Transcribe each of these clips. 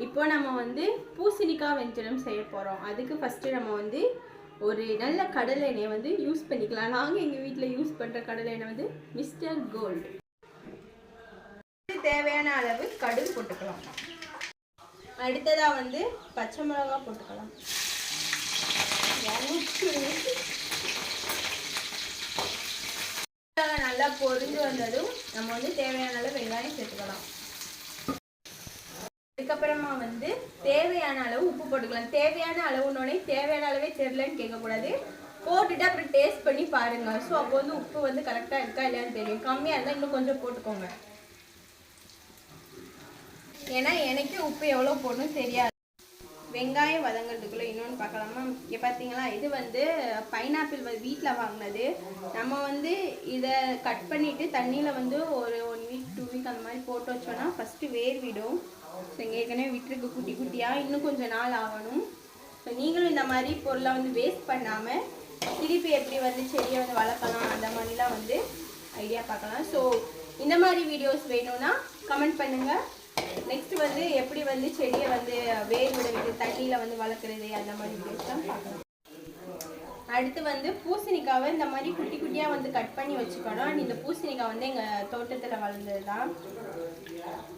இப்போ நம்ம வந்து பூசணிக்காய் வெஞ்சனம் செய்ய போகிறோம். அதுக்கு ஃபஸ்ட்டு நம்ம வந்து ஒரு நல்ல கடலை எண்ணெயை வந்து யூஸ் பண்ணிக்கலாம். நாங்கள் எங்கள் வீட்டில் யூஸ் பண்ணுற கடலை எண்ணெய் வந்து மிஸ்டர் கோல்டு. தேவையான அளவு கடுகு போட்டுக்கலாம். அடுத்ததாக வந்து பச்சை மிளகாய் போட்டுக்கலாம். நல்லா பொரிஞ்சு வந்ததும் நம்ம வந்து தேவையான அளவு வெங்காயம் சேர்த்துக்கலாம். அதுக்கப்புறமா வந்து தேவையான அளவு உப்பு போட்டுக்கலாம். தேவையான அளவுனோடனே தேவையான அளவே தெரியலன்னு கேட்கக்கூடாது. போட்டுட்டு அப்புறம் டேஸ்ட் பண்ணி பாருங்க. ஸோ அப்போ வந்து உப்பு வந்து கரெக்டாக இருக்கா இல்லையான்னு தெரியும். கம்மியாக இருந்தால் இன்னும் கொஞ்சம் போட்டுக்கோங்க. ஏன்னா எனக்கு உப்பு எவ்வளோ போடணும் தெரியாது. வெங்காயம் வதங்கிறதுக்குள்ளே இன்னொன்று பார்க்கலாமா? இங்கே பார்த்தீங்களா, இது வந்து பைனாப்பிள் வீட்டில் வாங்கினது. நம்ம வந்து இதை கட் பண்ணிவிட்டு தண்ணியில் வந்து ஒரு 1 வீக் 2 வீக் அந்த மாதிரி போட்டு வச்சோன்னா ஃபஸ்ட்டு வேர் விடும். ஸோ இங்கே ஏற்கனவே விட்டுருக்கு குட்டி குட்டியாக, இன்னும் கொஞ்சம் நாள் ஆகணும். ஸோ நீங்களும் இந்த மாதிரி பொருளை வந்து வேஸ்ட் பண்ணாமல் திருப்பி எப்படி வந்து செடியை வந்து வளர்க்கலாம் அந்த மாதிரிலாம் வந்து ஐடியா பார்க்கலாம். ஸோ இந்த மாதிரி வீடியோஸ் வேணும்னா கமெண்ட் பண்ணுங்கள். நெக்ஸ்ட் வந்து எப்படி வந்து செடியை வந்து வேர் விட விட்டு தண்ணியில் வந்து வளர்க்குறது அந்த மாதிரி வீடியோஸ்லாம் பார்க்கலாம். அடுத்து வந்து பூசணிக்காவை இந்த மாதிரி குட்டி குட்டியாக வந்து கட் பண்ணி வச்சுக்கணும். அண்ட் இந்த பூசணிக்காய் வந்து எங்கள் தோட்டத்தில் வளர்ந்தது தான்.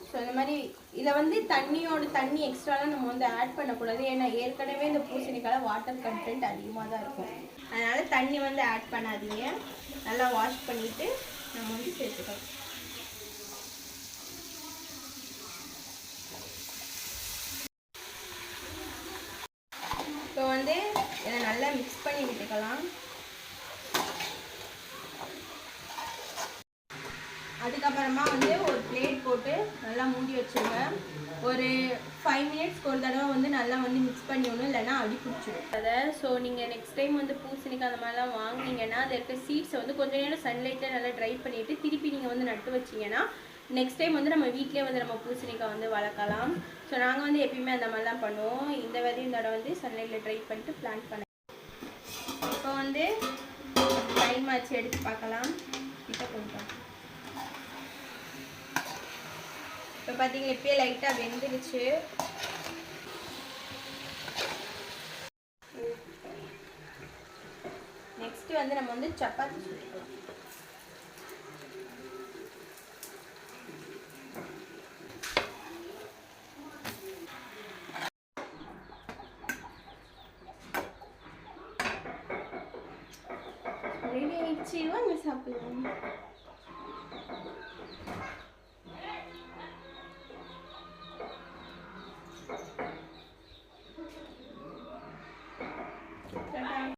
ஸோ இந்த மாதிரி இதை வந்து தண்ணி எக்ஸ்ட்ராலாம் நம்ம வந்து ஆட் பண்ணக்கூடாது. ஏன்னா ஏற்கனவே இந்த பூசணிக்காயில் வாட்டர் கண்டென்ட் அதிகமாக தான் இருக்கும். அதனால் தண்ணி வந்து ஆட் பண்ணாதீங்க. நல்லா வாஷ் பண்ணிவிட்டு நம்ம வந்து சேர்த்துக்கலாம். இப்போ வந்து இதை நல்லா மிக்ஸ் பண்ணி விட்டுக்கலாம். அதுக்கப்புறமா வந்து ஒரு பிளேட் போட்டு நல்லா மூடி வச்சுருங்க. ஒரு 5 மினிட்ஸ்க்கு ஒரு தடவை வந்து நல்லா வந்து மிக்ஸ் பண்ணி விடணும், இல்லைன்னா அடி பிடிச்சிடும் அதை. ஸோ நீங்கள் நெக்ஸ்ட் டைம் வந்து பூசணிக்காய் அந்த மாதிரிலாம் வாங்கினீங்கன்னா அதில் இருக்க சீட்ஸை வந்து கொஞ்சம் நேரம் சன்லைட்டில் நல்லா ட்ரை பண்ணிவிட்டு திருப்பி நீங்கள் வந்து நட்டு வச்சிங்கன்னா நெக்ஸ்ட் டைம் வந்து நம்ம வீட்டிலே வந்து நம்ம பூசணிக்காய் வந்து வளர்க்கலாம். ஸோ நாங்கள் வந்து எப்பயுமே அந்த மாதிரி தான் பண்ணுவோம். இந்த விதையும் இந்த தடவை வந்து சன்லைட்டில் ட்ரை பண்ணிட்டு பிளான்ட் பண்ண. இப்போ வந்து டைம் ஆச்சு, எடுத்து பார்க்கலாம். கிட்ட கொஞ்சம் இப்போ பார்த்தீங்கன்னா இப்பயே லைட்டாக வெந்துருச்சு. நெக்ஸ்ட் வந்து நம்ம வந்து சப்பாத்தி சுட்டுக்கலாம். ரெடி ஆயிடுச்சு, வாங்க சாப்பிடலாம்.